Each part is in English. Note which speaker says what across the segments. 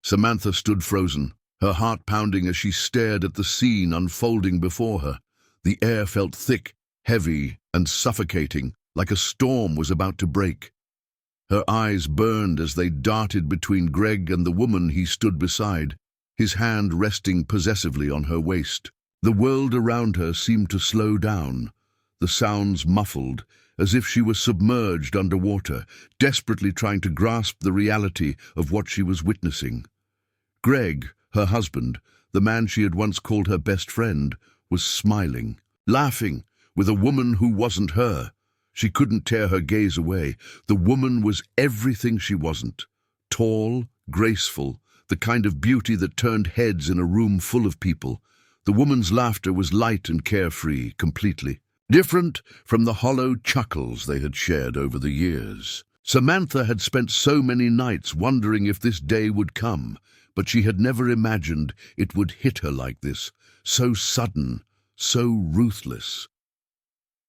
Speaker 1: Samantha stood frozen, her heart pounding as she stared at the scene unfolding before her. The air felt thick, heavy, and suffocating, like a storm was about to break. Her eyes burned as they darted between Greg and the woman he stood beside, his hand resting possessively on her waist. The world around her seemed to slow down, the sounds muffled, as if she was submerged underwater, desperately trying to grasp the reality of what she was witnessing. Greg, her husband, the man she had once called her best friend, was smiling, laughing, with a woman who wasn't her. She couldn't tear her gaze away. The woman was everything she wasn't. Tall, graceful, the kind of beauty that turned heads in a room full of people. The woman's laughter was light and carefree, completely different from the hollow chuckles they had shared over the years. Samantha had spent so many nights wondering if this day would come, but she had never imagined it would hit her like this, so sudden, so ruthless.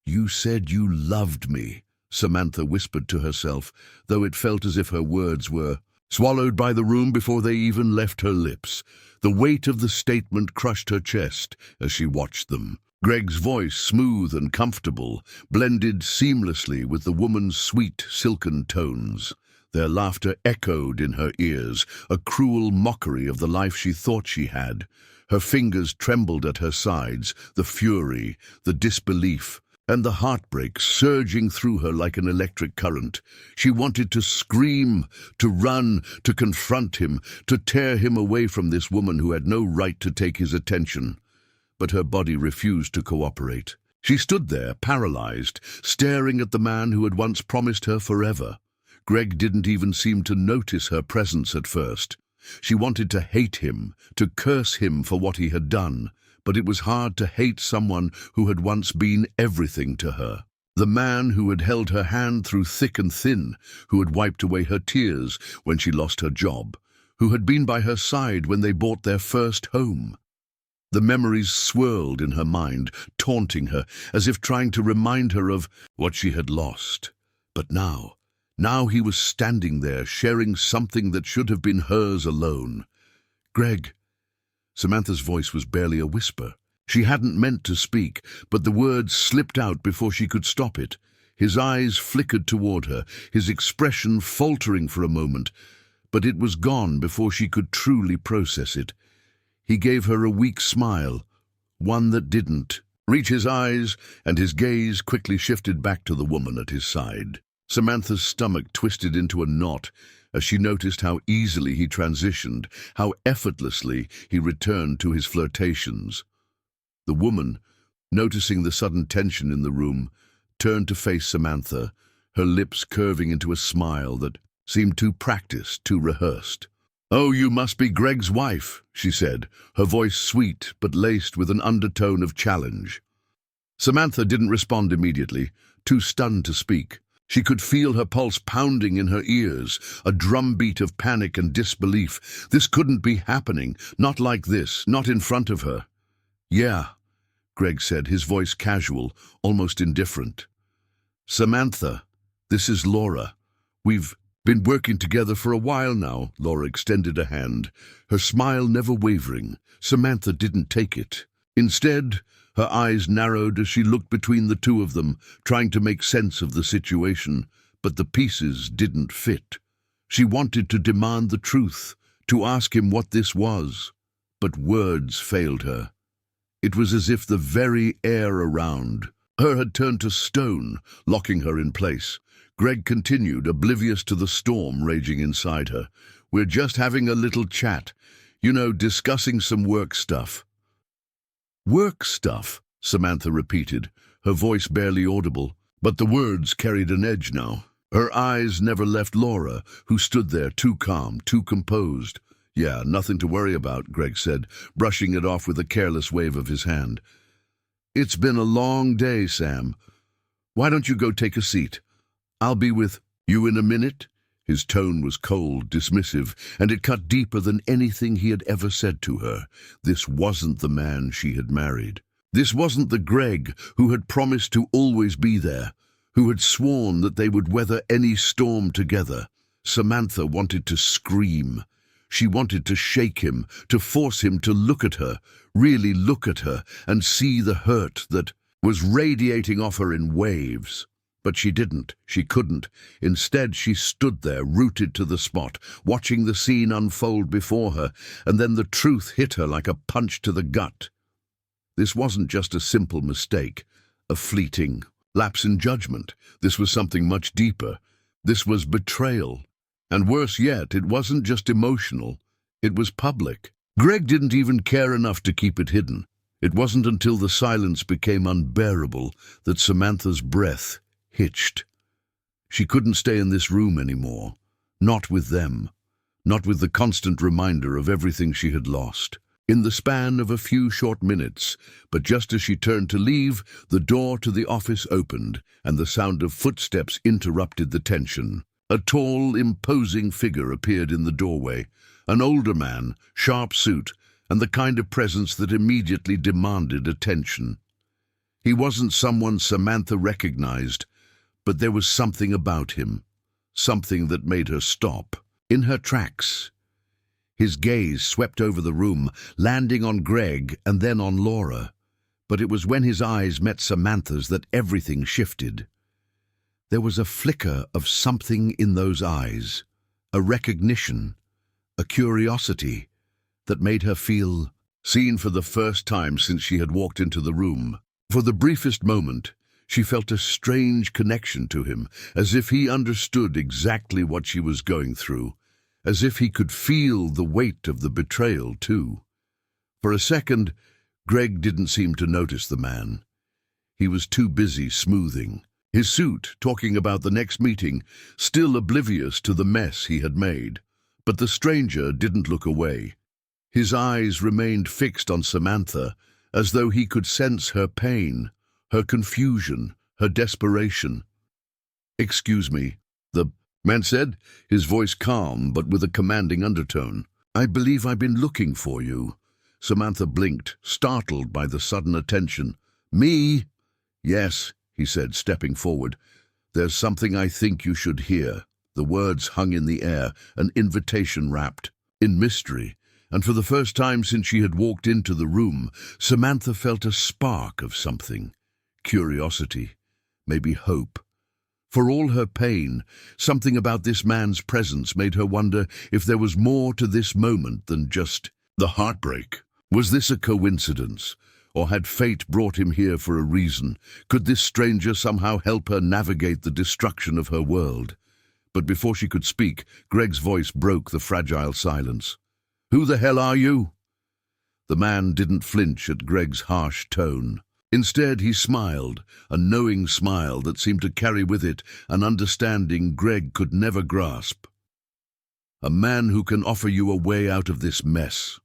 Speaker 1: "You said you loved me," Samantha whispered to herself, though it felt as if her words were swallowed by the room before they even left her lips. The weight of the statement crushed her chest as she watched them. Greg's voice, smooth and comfortable, blended seamlessly with the woman's sweet, silken tones. Their laughter echoed in her ears, a cruel mockery of the life she thought she had. Her fingers trembled at her sides, the fury, the disbelief, and the heartbreak surging through her like an electric current. She wanted to scream, to run, to confront him, to tear him away from this woman who had no right to take his attention. But her body refused to cooperate. She stood there, paralyzed, staring at the man who had once promised her forever. Greg didn't even seem to notice her presence at first. She wanted to hate him, to curse him for what he had done, but it was hard to hate someone who had once been everything to her. The man who had held her hand through thick and thin, who had wiped away her tears when she lost her job, who had been by her side when they bought their first home. The memories swirled in her mind, taunting her, as if trying to remind her of what she had lost. But now he was standing there, sharing something that should have been hers alone. "Greg." Samantha's voice was barely a whisper. She hadn't meant to speak, but the words slipped out before she could stop it. His eyes flickered toward her, his expression faltering for a moment, but it was gone before she could truly process it. He gave her a weak smile, one that didn't reach his eyes, and his gaze quickly shifted back to the woman at his side. Samantha's stomach twisted into a knot as she noticed how easily he transitioned, how effortlessly he returned to his flirtations. The woman, noticing the sudden tension in the room, turned to face Samantha, her lips curving into a smile that seemed too practiced, too rehearsed. "Oh, you must be Greg's wife," she said, her voice sweet but laced with an undertone of challenge. Samantha didn't respond immediately, too stunned to speak. She could feel her pulse pounding in her ears, a drumbeat of panic and disbelief. This couldn't be happening, not like this, not in front of her. "Yeah," Greg said, his voice casual, almost indifferent. "Samantha, this is Laura. We've been working together for a while now." Laura extended a hand, her smile never wavering. Samantha didn't take it. Instead, her eyes narrowed as she looked between the two of them, trying to make sense of the situation, but the pieces didn't fit. She wanted to demand the truth, to ask him what this was, but words failed her. It was as if the very air around her had turned to stone, locking her in place. Greg continued, oblivious to the storm raging inside her. "We're just having a little chat, discussing some work stuff." "Work stuff," Samantha repeated, her voice barely audible, but the words carried an edge now. Her eyes never left Laura, who stood there too calm, too composed. "Yeah, nothing to worry about," Greg said, brushing it off with a careless wave of his hand. "It's been a long day, Sam. Why don't you go take a seat? I'll be with you in a minute." His tone was cold, dismissive, and it cut deeper than anything he had ever said to her. This wasn't the man she had married. This wasn't the Greg who had promised to always be there, who had sworn that they would weather any storm together. Samantha wanted to scream. She wanted to shake him, to force him to look at her, really look at her, and see the hurt that was radiating off her in waves. But she didn't, she couldn't. Instead, she stood there, rooted to the spot, watching the scene unfold before her, and then the truth hit her like a punch to the gut. This wasn't just a simple mistake, a fleeting lapse in judgment. This was something much deeper. This was betrayal. And worse yet, it wasn't just emotional, it was public. Greg didn't even care enough to keep it hidden. It wasn't until the silence became unbearable that Samantha's breath hitched. She couldn't stay in this room anymore. Not with them. Not with the constant reminder of everything she had lost. In the span of a few short minutes, but just as she turned to leave, the door to the office opened, and the sound of footsteps interrupted the tension. A tall, imposing figure appeared in the doorway, an older man, sharp suit, and the kind of presence that immediately demanded attention. He wasn't someone Samantha recognized, but there was something about him, something that made her stop, in her tracks. His gaze swept over the room, landing on Greg and then on Laura. But it was when his eyes met Samantha's that everything shifted. There was a flicker of something in those eyes, a recognition, a curiosity that made her feel seen for the first time since she had walked into the room. For the briefest moment, she felt a strange connection to him, as if he understood exactly what she was going through, as if he could feel the weight of the betrayal too. For a second, Greg didn't seem to notice the man. He was too busy smoothing his suit, talking about the next meeting, still oblivious to the mess he had made. But the stranger didn't look away. His eyes remained fixed on Samantha, as though he could sense her pain, her confusion, her desperation. "Excuse me," the man said, his voice calm but with a commanding undertone. "I believe I've been looking for you." Samantha blinked, startled by the sudden attention. "Me?" "Yes," he said, stepping forward. "There's something I think you should hear." The words hung in the air, an invitation wrapped in mystery, and for the first time since she had walked into the room, Samantha felt a spark of something. Curiosity, maybe hope. For all her pain, something about this man's presence made her wonder if there was more to this moment than just the heartbreak. Was this a coincidence? Or had fate brought him here for a reason? Could this stranger somehow help her navigate the destruction of her world? But before she could speak, Greg's voice broke the fragile silence. "Who the hell are you?" The man didn't flinch at Greg's harsh tone. Instead, he smiled, a knowing smile that seemed to carry with it an understanding Greg could never grasp. "A man who can offer you a way out of this mess."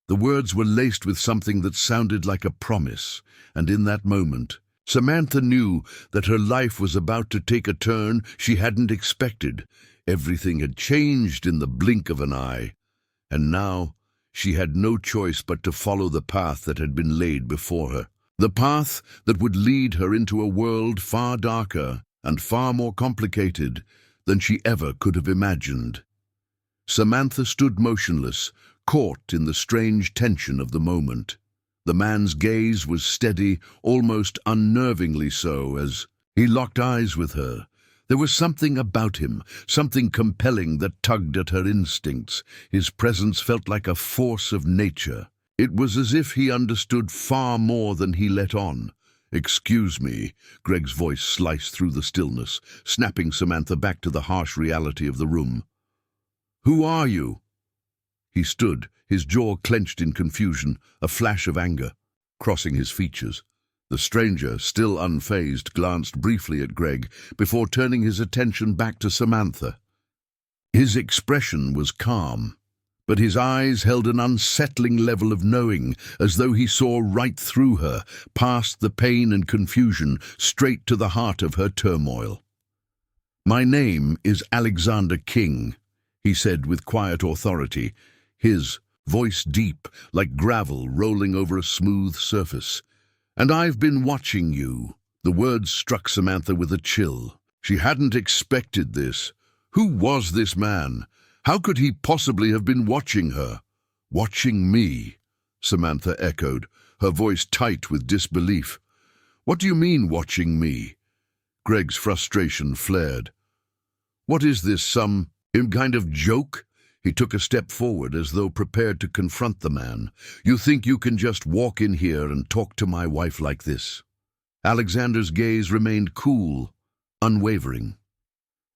Speaker 1: The words were laced with something that sounded like a promise, and in that moment, Samantha knew that her life was about to take a turn she hadn't expected. Everything had changed in the blink of an eye, and now she had no choice but to follow the path that had been laid before her. The path that would lead her into a world far darker and far more complicated than she ever could have imagined. Samantha stood motionless, caught in the strange tension of the moment. The man's gaze was steady, almost unnervingly so, as he locked eyes with her. There was something about him, something compelling that tugged at her instincts. His presence felt like a force of nature. It was as if he understood far more than he let on. "Excuse me," Greg's voice sliced through the stillness, snapping Samantha back to the harsh reality of the room. "Who are you?" He stood, his jaw clenched in confusion, a flash of anger crossing his features. The stranger, still unfazed, glanced briefly at Greg before turning his attention back to Samantha. His expression was calm, but his eyes held an unsettling level of knowing, as though he saw right through her, past the pain and confusion, straight to the heart of her turmoil. "My name is Alexander King," he said with quiet authority, his voice deep, like gravel rolling over a smooth surface. "And I've been watching you." The words struck Samantha with a chill. She hadn't expected this. Who was this man? How could he possibly have been watching her? Watching me? Samantha echoed, her voice tight with disbelief. What do you mean, watching me? Greg's frustration flared. What is this, some kind of joke? He took a step forward as though prepared to confront the man. You think you can just walk in here and talk to my wife like this? Alexander's gaze remained cool, unwavering.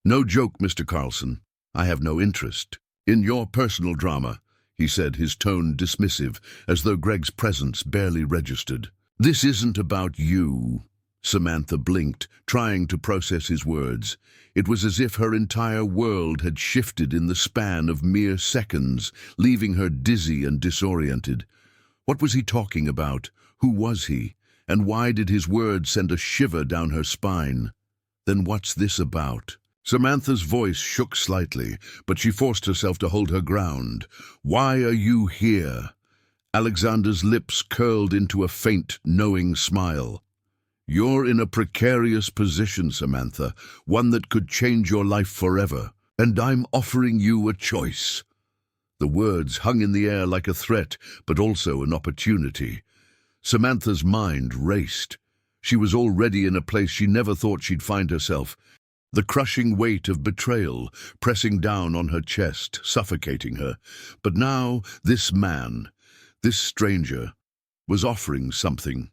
Speaker 1: No joke, Mr. Carlson. I have no interest in your personal drama, he said, his tone dismissive, as though Greg's presence barely registered. This isn't about you. Samantha blinked, trying to process his words. It was as if her entire world had shifted in the span of mere seconds, leaving her dizzy and disoriented. What was he talking about? Who was he? And why did his words send a shiver down her spine? Then what's this about? Samantha's voice shook slightly, but she forced herself to hold her ground. Why are you here? Alexander's lips curled into a faint, knowing smile. You're in a precarious position, Samantha, one that could change your life forever, and I'm offering you a choice. The words hung in the air like a threat, but also an opportunity. Samantha's mind raced. She was already in a place she never thought she'd find herself. The crushing weight of betrayal pressing down on her chest, suffocating her. But now this man, this stranger, was offering something.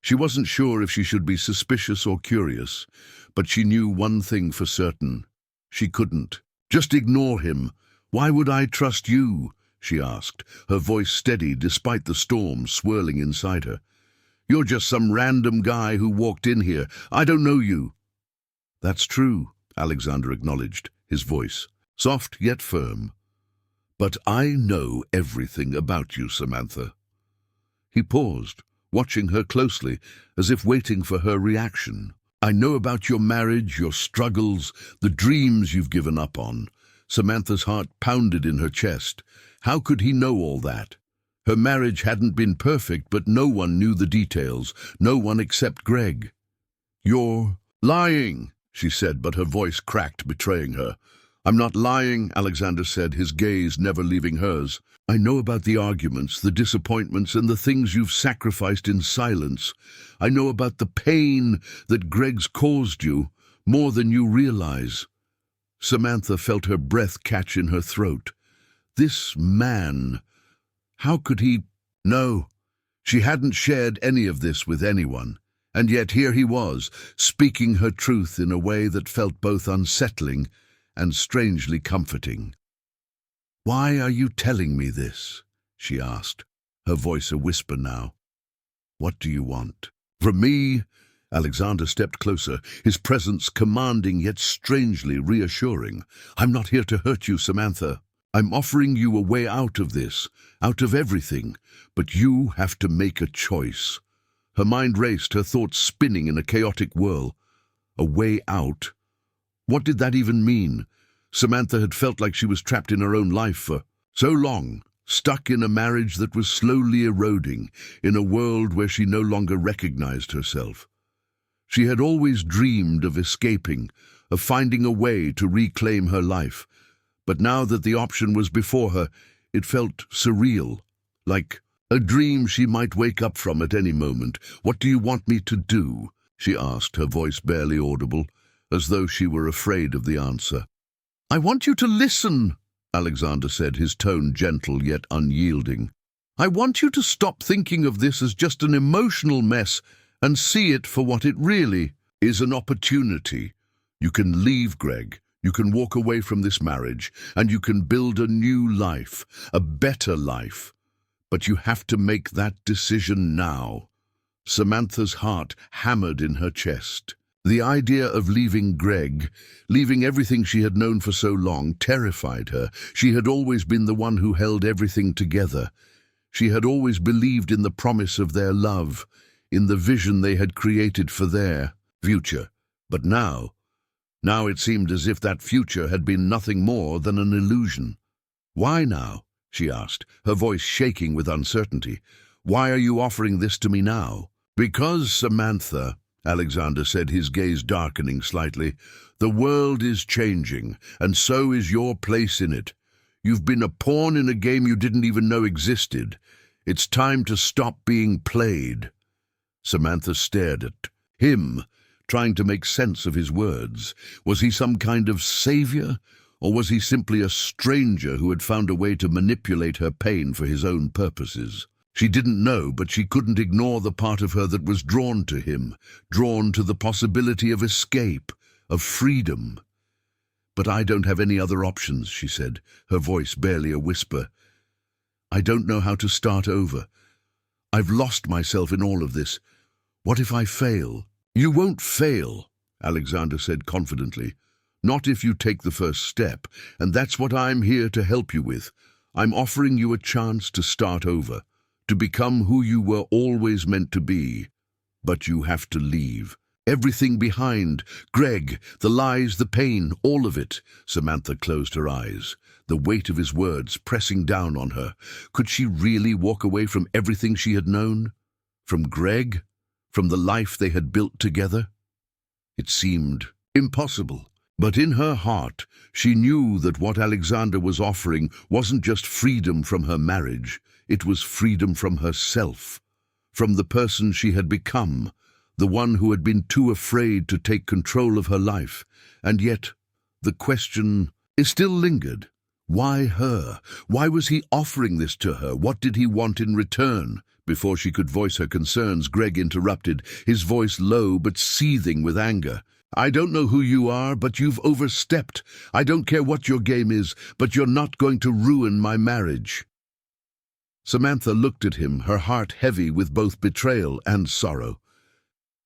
Speaker 1: She wasn't sure if she should be suspicious or curious, but she knew one thing for certain. She couldn't. Just ignore him. Why would I trust you? She asked, her voice steady despite the storm swirling inside her. You're just some random guy who walked in here. I don't know you. That's true, Alexander acknowledged, his voice soft yet firm. But I know everything about you, Samantha. He paused, watching her closely, as if waiting for her reaction. I know about your marriage, your struggles, the dreams you've given up on. Samantha's heart pounded in her chest. How could he know all that? Her marriage hadn't been perfect, but no one knew the details, no one except Greg. You're lying, she said, but her voice cracked, betraying her. I'm not lying, Alexander said, his gaze never leaving hers. I know about the arguments, the disappointments, and the things you've sacrificed in silence. I know about the pain that Greg's caused you, more than you realize. Samantha felt her breath catch in her throat. This man, how could he? No, she hadn't shared any of this with anyone. And yet here he was, speaking her truth in a way that felt both unsettling and strangely comforting. Why are you telling me this? She asked, her voice a whisper now. What do you want? From me? Alexander stepped closer, his presence commanding yet strangely reassuring. I'm not here to hurt you, Samantha. I'm offering you a way out of this, out of everything, but you have to make a choice. Her mind raced, her thoughts spinning in a chaotic whirl. A way out? What did that even mean? Samantha had felt like she was trapped in her own life for so long, stuck in a marriage that was slowly eroding, in a world where she no longer recognized herself. She had always dreamed of escaping, of finding a way to reclaim her life. But now that the option was before her, it felt surreal, like a dream she might wake up from at any moment. What do you want me to do? She asked, her voice barely audible, as though she were afraid of the answer. I want you to listen, Alexander said, his tone gentle yet unyielding. I want you to stop thinking of this as just an emotional mess and see it for what it really is, an opportunity. You can leave Greg, you can walk away from this marriage, and you can build a new life, a better life. But you have to make that decision now. Samantha's heart hammered in her chest. The idea of leaving Greg, leaving everything she had known for so long, terrified her. She had always been the one who held everything together. She had always believed in the promise of their love, in the vision they had created for their future. But now it seemed as if that future had been nothing more than an illusion. Why now? She asked, her voice shaking with uncertainty. Why are you offering this to me now? Because, Samantha, Alexander said, his gaze darkening slightly, the world is changing, and so is your place in it. You've been a pawn in a game you didn't even know existed. It's time to stop being played." Samantha stared at him, trying to make sense of his words. Was he some kind of savior, or was he simply a stranger who had found a way to manipulate her pain for his own purposes? She didn't know, but she couldn't ignore the part of her that was drawn to him, drawn to the possibility of escape, of freedom. "But I don't have any other options," she said, her voice barely a whisper. "I don't know how to start over. I've lost myself in all of this. What if I fail?" "You won't fail," Alexander said confidently. "Not if you take the first step, and that's what I'm here to help you with. I'm offering you a chance to start over, to become who you were always meant to be. But you have to leave. Everything behind. Greg, the lies, the pain, all of it." Samantha closed her eyes, the weight of his words pressing down on her. Could she really walk away from everything she had known? From Greg? From the life they had built together? It seemed impossible. But in her heart, she knew that what Alexander was offering wasn't just freedom from her marriage. It was freedom from herself, from the person she had become, the one who had been too afraid to take control of her life. And yet, the question still lingered. Why her? Why was he offering this to her? What did he want in return? Before she could voice her concerns, Greg interrupted, his voice low but seething with anger. "I don't know who you are, but you've overstepped. I don't care what your game is, but you're not going to ruin my marriage." Samantha looked at him, her heart heavy with both betrayal and sorrow.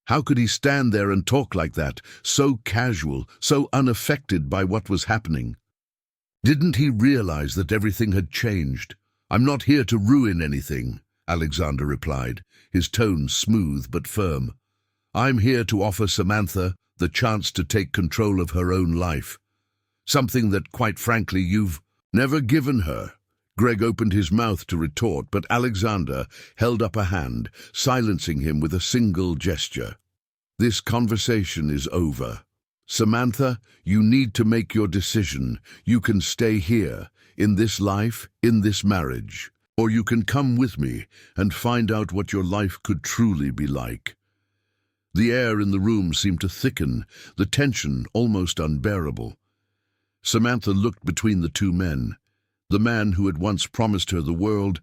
Speaker 1: How could he stand there and talk like that, so casual, so unaffected by what was happening? Didn't he realize that everything had changed? "I'm not here to ruin anything," Alexander replied, his tone smooth but firm. "I'm here to offer Samantha the chance to take control of her own life. Something that, quite frankly, you've never given her." Greg opened his mouth to retort, but Alexander held up a hand, silencing him with a single gesture. "This conversation is over. Samantha, you need to make your decision. You can stay here, in this life, in this marriage, or you can come with me and find out what your life could truly be like." The air in the room seemed to thicken, the tension almost unbearable. Samantha looked between the two men, the man who had once promised her the world,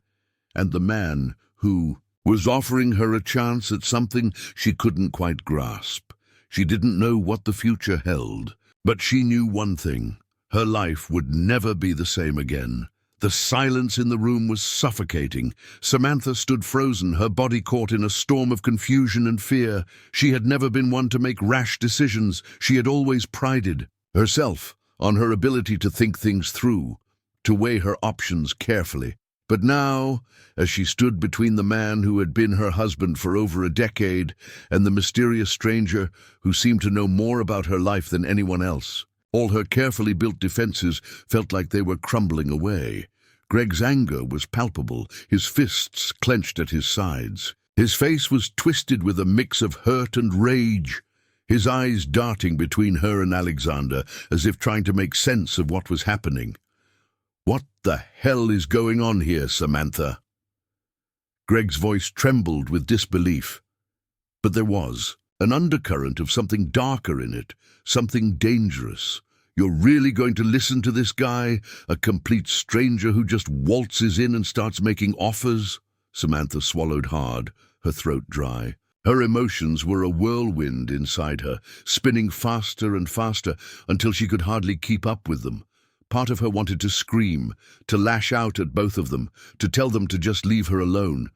Speaker 1: and the man who was offering her a chance at something she couldn't quite grasp. She didn't know what the future held, but she knew one thing: her life would never be the same again. The silence in the room was suffocating. Samantha stood frozen, her body caught in a storm of confusion and fear. She had never been one to make rash decisions. She had always prided herself on her ability to think things through, to weigh her options carefully. But now, as she stood between the man who had been her husband for over a decade and the mysterious stranger who seemed to know more about her life than anyone else, all her carefully built defenses felt like they were crumbling away. Greg's anger was palpable, his fists clenched at his sides. His face was twisted with a mix of hurt and rage, his eyes darting between her and Alexander as if trying to make sense of what was happening. "What the hell is going on here, Samantha?" Greg's voice trembled with disbelief. But there was an undercurrent of something darker in it, something dangerous. "You're really going to listen to this guy, a complete stranger who just waltzes in and starts making offers?" Samantha swallowed hard, her throat dry. Her emotions were a whirlwind inside her, spinning faster and faster until she could hardly keep up with them. Part of her wanted to scream, to lash out at both of them, to tell them to just leave her alone.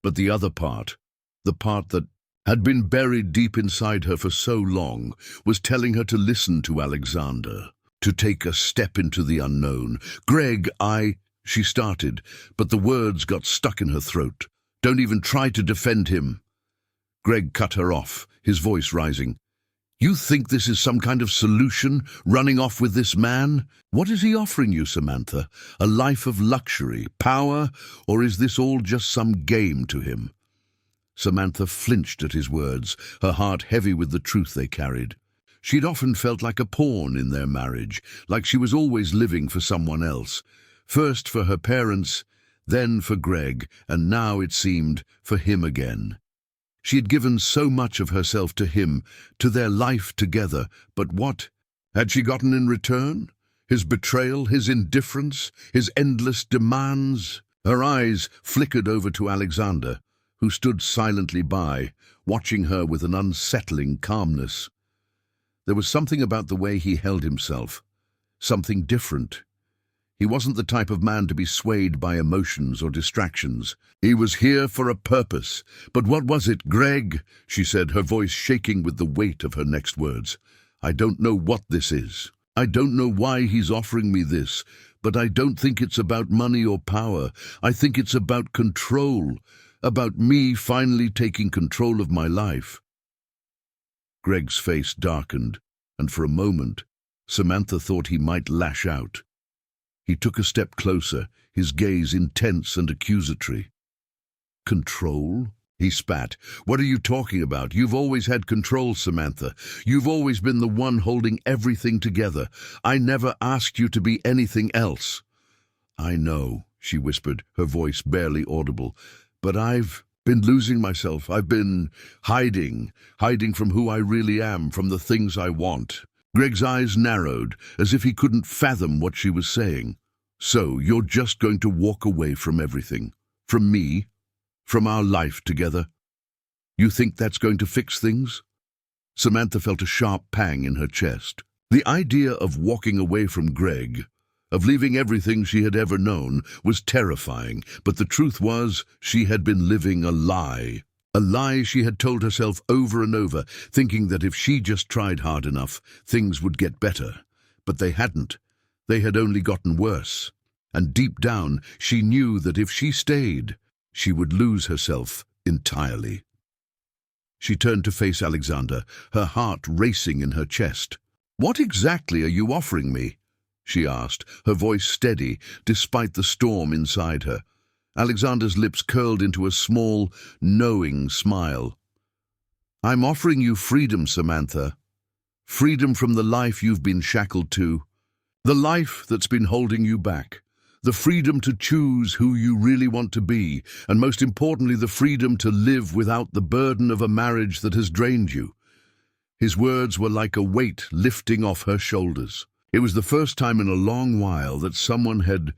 Speaker 1: But the other part, the part that had been buried deep inside her for so long, was telling her to listen to Alexander, to take a step into the unknown. "Greg, she started, but the words got stuck in her throat. "Don't even try to defend him." Greg cut her off, his voice rising. "You think this is some kind of solution, running off with this man? What is he offering you, Samantha? A life of luxury, power, or is this all just some game to him?" Samantha flinched at his words, her heart heavy with the truth they carried. She'd often felt like a pawn in their marriage, like she was always living for someone else, First for her parents, then for Greg, and now, it seemed, for him again. She had given so much of herself to him, to their life together, but what had she gotten in return? His betrayal, his indifference, his endless demands? Her eyes flickered over to Alexander, who stood silently by, watching her with an unsettling calmness. There was something about the way he held himself, something different. He wasn't the type of man to be swayed by emotions or distractions. He was here for a purpose. But what was it, Greg? She said, her voice shaking with the weight of her next words. I don't know what this is. I don't know why he's offering me this, but I don't think it's about money or power. I think it's about control, about me finally taking control of my life. Greg's face darkened, and for a moment, Samantha thought he might lash out. He took a step closer, his gaze intense and accusatory. Control? He spat. What are you talking about? You've always had control, Samantha. You've always been the one holding everything together. I never asked you to be anything else. I know, she whispered, her voice barely audible, but I've been losing myself. I've been hiding from who I really am, from the things I want. Greg's eyes narrowed, as if he couldn't fathom what she was saying. So, you're just going to walk away from everything? From me? From our life together? You think that's going to fix things? Samantha felt a sharp pang in her chest. The idea of walking away from Greg, of leaving everything she had ever known, was terrifying, but the truth was she had been living a lie. A lie she had told herself over and over, thinking that if she just tried hard enough, things would get better. But they hadn't. They had only gotten worse. And deep down, she knew that if she stayed, she would lose herself entirely. She turned to face Alexander, her heart racing in her chest. What exactly are you offering me? She asked, her voice steady, despite the storm inside her. Alexander's lips curled into a small, knowing smile. I'm offering you freedom, Samantha. Freedom from the life you've been shackled to. The life that's been holding you back. The freedom to choose who you really want to be, and most importantly, the freedom to live without the burden of a marriage that has drained you. His words were like a weight lifting off her shoulders. It was the first time in a long while that someone had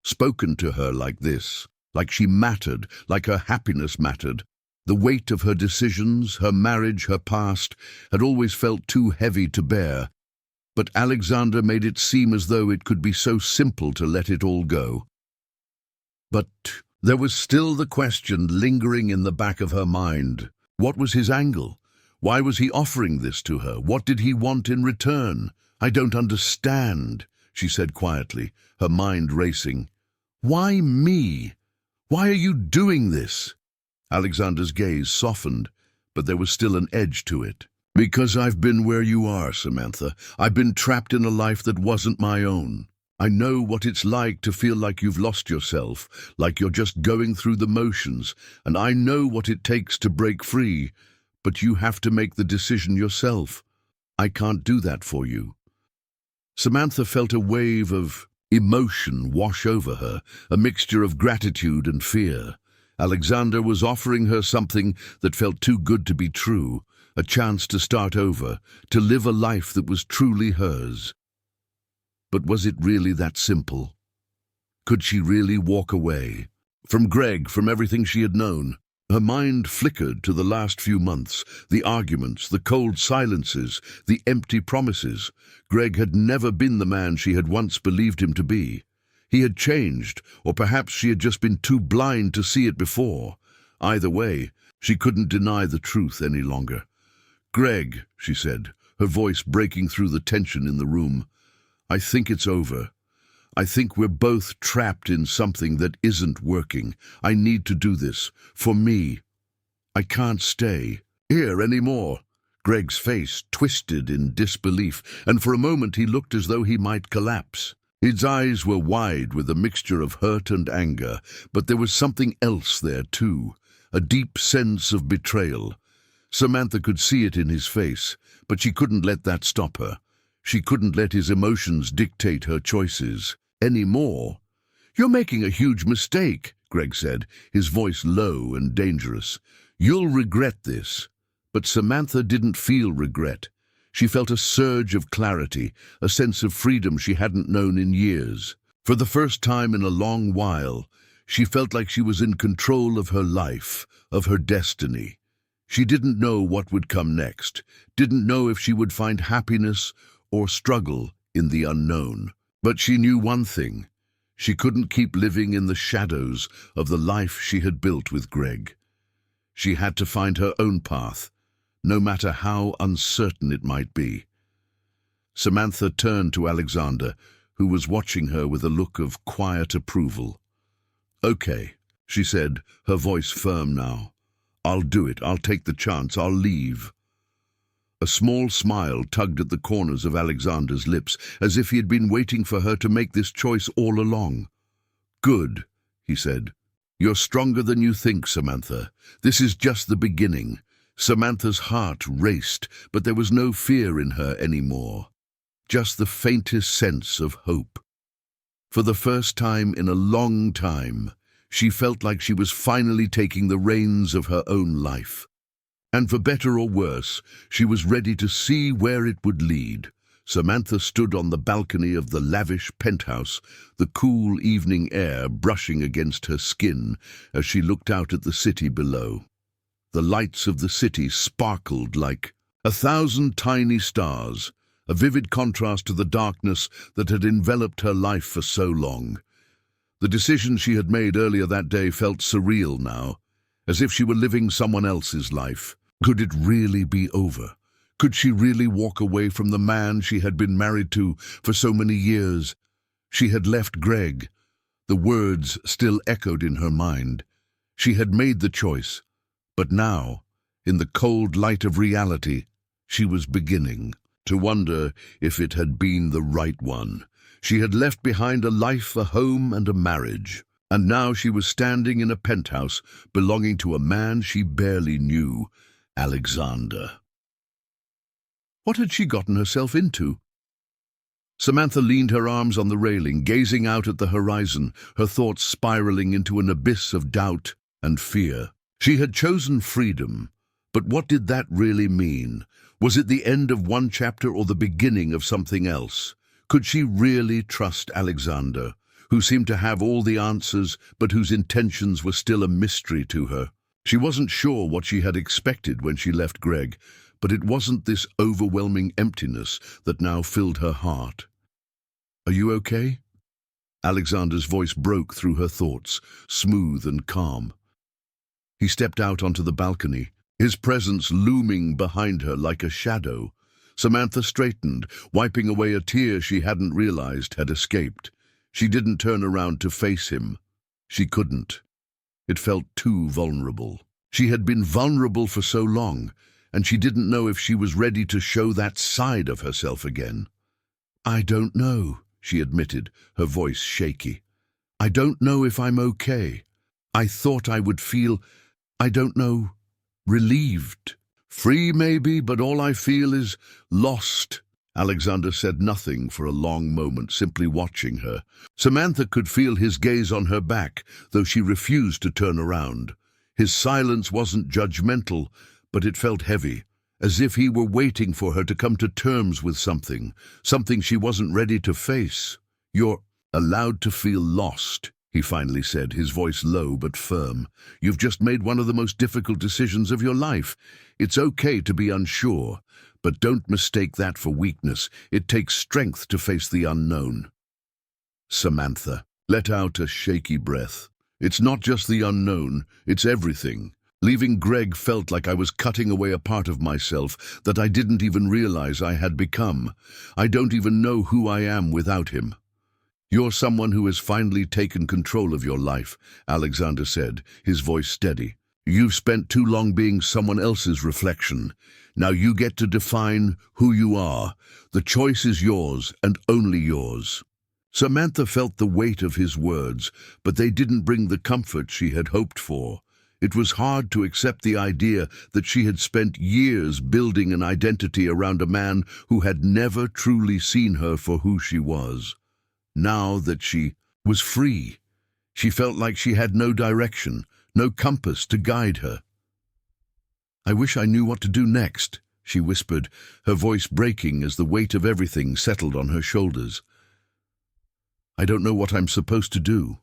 Speaker 1: spoken to her like this, like she mattered, like her happiness mattered. The weight of her decisions, her marriage, her past, had always felt too heavy to bear. But Alexander made it seem as though it could be so simple to let it all go. But there was still the question lingering in the back of her mind. What was his angle? Why was he offering this to her? What did he want in return? I don't understand, she said quietly, her mind racing. Why me? Why are you doing this? Alexander's gaze softened, but there was still an edge to it. Because I've been where you are, Samantha. I've been trapped in a life that wasn't my own. I know what it's like to feel like you've lost yourself, like you're just going through the motions, and I know what it takes to break free, but you have to make the decision yourself. I can't do that for you. Samantha felt a wave of emotion wash over her, a mixture of gratitude and fear. Alexander was offering her something that felt too good to be true, a chance to start over, to live a life that was truly hers. But was it really that simple? Could she really walk away? From Greg, from everything she had known. Her mind flickered to the last few months, the arguments, the cold silences, the empty promises. Greg had never been the man she had once believed him to be. He had changed, or perhaps she had just been too blind to see it before. Either way, she couldn't deny the truth any longer. Greg, she said, her voice breaking through the tension in the room, I think it's over. I think we're both trapped in something that isn't working. I need to do this. For me. I can't stay here anymore. Greg's face twisted in disbelief, and for a moment he looked as though he might collapse. His eyes were wide with a mixture of hurt and anger, but there was something else there too, a deep sense of betrayal. Samantha could see it in his face, but she couldn't let that stop her. She couldn't let his emotions dictate her choices anymore. "You're making a huge mistake," Greg said, his voice low and dangerous. "You'll regret this." But Samantha didn't feel regret. She felt a surge of clarity, a sense of freedom she hadn't known in years. For the first time in a long while, she felt like she was in control of her life, of her destiny. She didn't know what would come next, didn't know if she would find happiness or struggle in the unknown. But she knew one thing. She couldn't keep living in the shadows of the life she had built with Greg. She had to find her own path, no matter how uncertain it might be. Samantha turned to Alexander, who was watching her with a look of quiet approval. "Okay," she said, her voice firm now. "I'll do it. I'll take the chance. I'll leave." A small smile tugged at the corners of Alexander's lips, as if he had been waiting for her to make this choice all along. "Good," he said. "You're stronger than you think, Samantha. This is just the beginning." Samantha's heart raced, but there was no fear in her anymore. Just the faintest sense of hope. For the first time in a long time, she felt like she was finally taking the reins of her own life. And for better or worse, she was ready to see where it would lead. Samantha stood on the balcony of the lavish penthouse, the cool evening air brushing against her skin as she looked out at the city below. The lights of the city sparkled like 1,000 tiny stars, a vivid contrast to the darkness that had enveloped her life for so long. The decision she had made earlier that day felt surreal now, as if she were living someone else's life. Could it really be over? Could she really walk away from the man she had been married to for so many years? She had left Greg. The words still echoed in her mind. She had made the choice, but now, in the cold light of reality, she was beginning to wonder if it had been the right one. She had left behind a life, a home, and a marriage, and now she was standing in a penthouse belonging to a man she barely knew, Alexander. What had she gotten herself into? Samantha leaned her arms on the railing, gazing out at the horizon, her thoughts spiraling into an abyss of doubt and fear. She had chosen freedom, but what did that really mean? Was it the end of one chapter or the beginning of something else? Could she really trust Alexander, who seemed to have all the answers, but whose intentions were still a mystery to her? She wasn't sure what she had expected when she left Greg, but it wasn't this overwhelming emptiness that now filled her heart. "Are you okay?" Alexander's voice broke through her thoughts, smooth and calm. He stepped out onto the balcony, his presence looming behind her like a shadow. Samantha straightened, wiping away a tear she hadn't realized had escaped. She didn't turn around to face him. She couldn't. It felt too vulnerable. She had been vulnerable for so long, and she didn't know if she was ready to show that side of herself again. "I don't know," she admitted, her voice shaky. "I don't know if I'm okay. I thought I would feel, I don't know, relieved. Free maybe, but all I feel is lost." Alexander said nothing for a long moment, simply watching her. Samantha could feel his gaze on her back, though she refused to turn around. His silence wasn't judgmental, but it felt heavy, as if he were waiting for her to come to terms with something she wasn't ready to face. "You're allowed to feel lost," he finally said, his voice low but firm. "You've just made one of the most difficult decisions of your life. It's okay to be unsure, but don't mistake that for weakness. It takes strength to face the unknown." Samantha let out a shaky breath. "It's not just the unknown, it's everything. Leaving Greg felt like I was cutting away a part of myself that I didn't even realize I had become. I don't even know who I am without him." "You're someone who has finally taken control of your life," Alexander said, his voice steady. "You've spent too long being someone else's reflection. Now you get to define who you are. The choice is yours and only yours." Samantha felt the weight of his words, but they didn't bring the comfort she had hoped for. It was hard to accept the idea that she had spent years building an identity around a man who had never truly seen her for who she was. Now that she was free, She felt like she had no direction, no compass to guide her. "I wish I knew what to do next," she whispered, her voice breaking as the weight of everything settled on her shoulders. "I don't know what I'm supposed to do."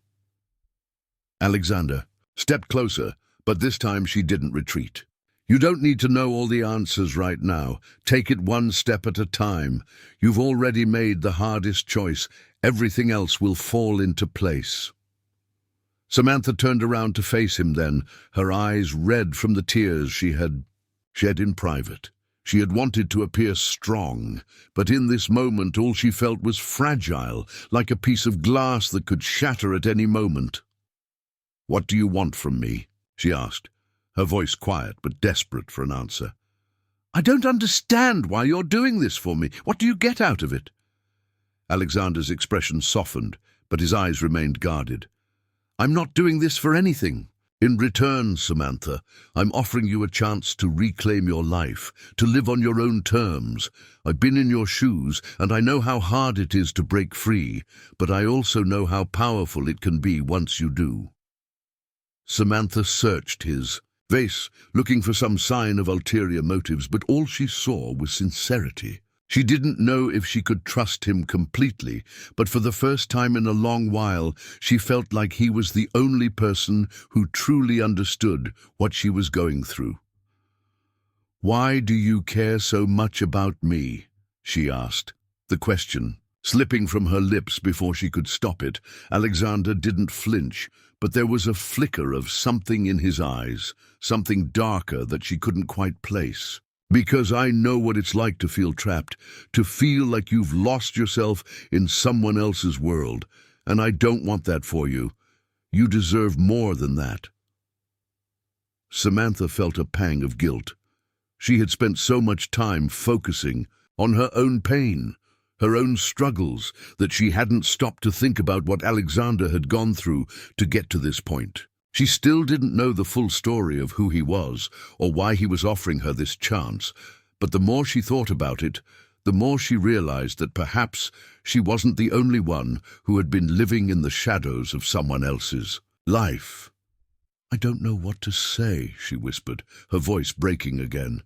Speaker 1: Alexander stepped closer, but this time she didn't retreat. "You don't need to know all the answers right now. Take it one step at a time. You've already made the hardest choice. Everything else will fall into place." Samantha turned around to face him then, her eyes red from the tears she had shed in private. She had wanted to appear strong, but in this moment all she felt was fragile, like a piece of glass that could shatter at any moment. "What do you want from me?" she asked, her voice quiet but desperate for an answer. "I don't understand why you're doing this for me. What do you get out of it?" Alexander's expression softened, but his eyes remained guarded. "I'm not doing this for anything. In return, Samantha, I'm offering you a chance to reclaim your life, to live on your own terms. I've been in your shoes, and I know how hard it is to break free, but I also know how powerful it can be once you do." Samantha searched his face, looking for some sign of ulterior motives, but all she saw was sincerity. She didn't know if she could trust him completely, but for the first time in a long while, she felt like he was the only person who truly understood what she was going through. "Why do you care so much about me?" she asked. The question slipping from her lips before she could stop it. Alexander didn't flinch, but there was a flicker of something in his eyes, something darker that she couldn't quite place. "Because I know what it's like to feel trapped, to feel like you've lost yourself in someone else's world, and I don't want that for you. You deserve more than that." Samantha felt a pang of guilt. She had spent so much time focusing on her own pain, her own struggles, that she hadn't stopped to think about what Alexander had gone through to get to this point. She still didn't know the full story of who he was or why he was offering her this chance, but the more she thought about it, the more she realized that perhaps she wasn't the only one who had been living in the shadows of someone else's life. "I don't know what to say," she whispered, her voice breaking again.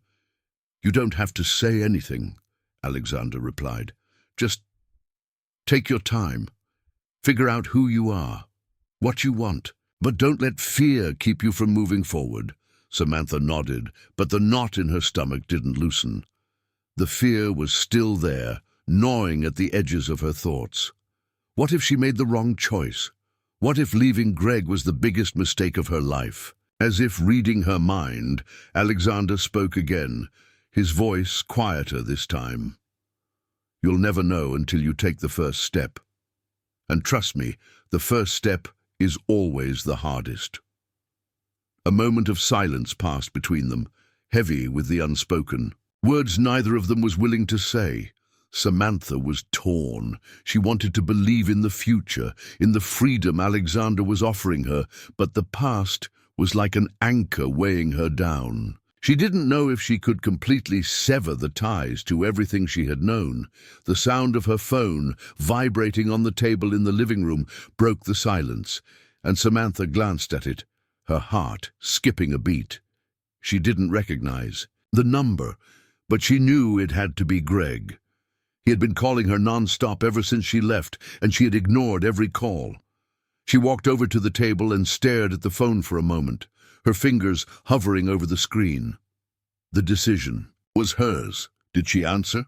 Speaker 1: "You don't have to say anything," Alexander replied. "Just take your time. Figure out who you are, what you want. But don't let fear keep you from moving forward." Samantha nodded, but the knot in her stomach didn't loosen. The fear was still there, gnawing at the edges of her thoughts. What if she made the wrong choice? What if leaving Greg was the biggest mistake of her life? As if reading her mind, Alexander spoke again, his voice quieter this time. "You'll never know until you take the first step. And trust me, the first step is always the hardest." A moment of silence passed between them, heavy with the unspoken. Words neither of them was willing to say. Samantha was torn. She wanted to believe in the future, in the freedom Alexander was offering her, but the past was like an anchor weighing her down. She didn't know if she could completely sever the ties to everything she had known. The sound of her phone, vibrating on the table in the living room, broke the silence, and Samantha glanced at it, her heart skipping a beat. She didn't recognize the number, but she knew it had to be Greg. He had been calling her non-stop ever since she left, and she had ignored every call. She walked over to the table and stared at the phone for a moment, her fingers hovering over the screen. The decision was hers. Did she answer?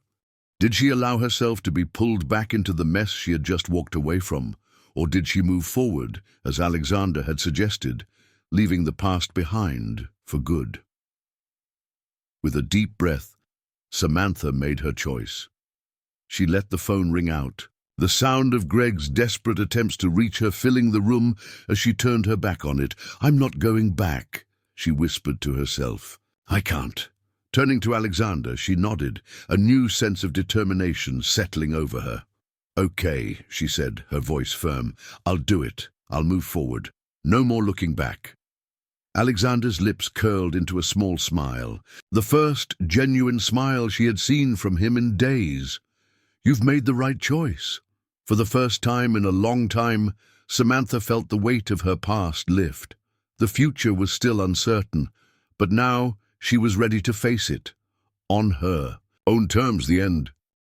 Speaker 1: Did she allow herself to be pulled back into the mess she had just walked away from? Or did she move forward, as Alexander had suggested, leaving the past behind for good? With a deep breath, Samantha made her choice. She let the phone ring out, the sound of Greg's desperate attempts to reach her filling the room as she turned her back on it. "I'm not going back," she whispered to herself. "I can't." Turning to Alexander, she nodded, a new sense of determination settling over her. "Okay," she said, her voice firm. "I'll do it. I'll move forward. No more looking back." Alexander's lips curled into a small smile, the first genuine smile she had seen from him in days. "You've made the right choice." For the first time in a long time, Samantha felt the weight of her past lift. The future was still uncertain, but now she was ready to face it. On her own terms, the end.